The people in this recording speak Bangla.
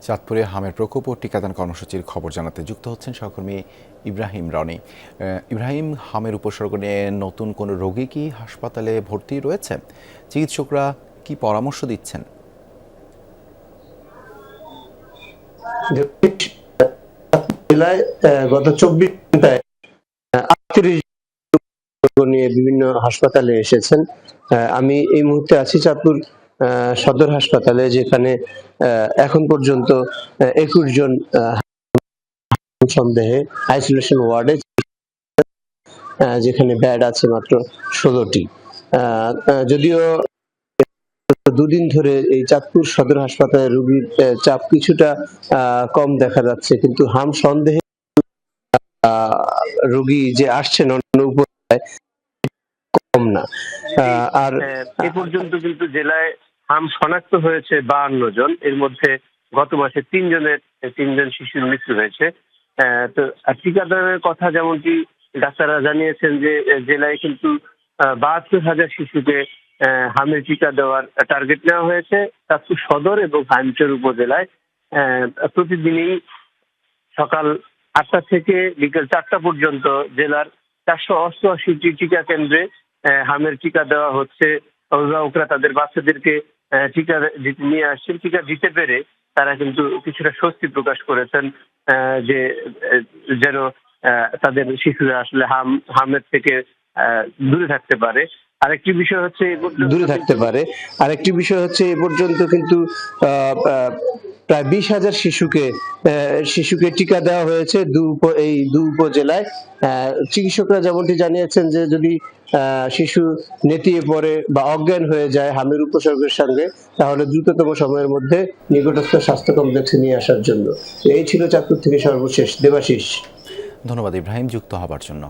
চাঁদপুরে হামের প্রকোপ ও টিকাদান কর্মসূচির খবর জানাতে যুক্ত হচ্ছেন সহকর্মী ইব্রাহিম রনি। ইব্রাহিম, হামের উপসর্গ নিয়ে নতুন কোনো রোগী কি হাসপাতালে ভর্তি রয়েছে? চিকিৎসকরা কি পরামর্শ দিচ্ছেন? জেলায় গত 24 ঘন্টায় 38 নিয়ে বিভিন্ন হাসপাতালে এসেছেন। আমি এই মুহূর্তে আছি চাঁদপুর সদর হাসপাতালে, যেখানে এখন পর্যন্ত 21 জন সন্দেহে আইসোলেশন ওয়ার্ডে, যেখানে বেড আছে মাত্র 16টি। যদিও দুদিন ধরে এই চাঁদপুর সদর হাসপাতালে রোগীর চাপ কিছুটা কম দেখা যাচ্ছে, কিন্তু হাম সন্দেহে রোগী যে আসছেন অন্য উপজেলায় কম না। আর এ পর্যন্ত কিন্তু জেলায় হাম শনাক্ত হয়েছে 52 জন। এর মধ্যে গত মাসে 3 শিশুর মৃত্যু হয়েছে। তো টিকাদানের কথা যেমনটি ডাক্তাররা জানিয়েছেন যে জেলায় কিন্তু 72,000 শিশুকে হামের টিকা দেওয়ার টার্গেট নেওয়া হয়েছে। চাঁদপুর সদর এবং হাইমচর উপজেলায় প্রতিদিনই সকাল 8টা থেকে বিকেল 4টা পর্যন্ত জেলার 488টি টিকা কেন্দ্রে হামের টিকা দেওয়া হচ্ছে। অভিভাবকরা তাদের বাচ্চাদেরকে টিকা দিতে নিয়ে আসছেন। টিকা দিতে পেরে তারা কিন্তু কিছুটা স্বস্তি প্রকাশ করেছেন যে যেন তাদের শিশুরা আসলে হামের থেকে দূরে থাকতে পারে। আরেকটি বিষয় হচ্ছে এ পর্যন্ত কিন্তু প্রায় 20,000 শিশুকে টিকা দেওয়া হয়েছে এই দুই উপজেলায়। চিকিৎসকরা যেমনটি জানিয়েছেন যে যদি শিশু নেতিয়ে পড়ে বা অজ্ঞান হয়ে যায় হামের উপসর্গের সঙ্গে, তাহলে দ্রুততম সময়ের মধ্যে নিকটস্থ স্বাস্থ্য কমপ্লেক্সে নিয়ে আসার জন্য। এই ছিল চাঁদপুর থেকে সর্বশেষ। দেবাশিস। ধন্যবাদ ইব্রাহিম যুক্ত হবার জন্য।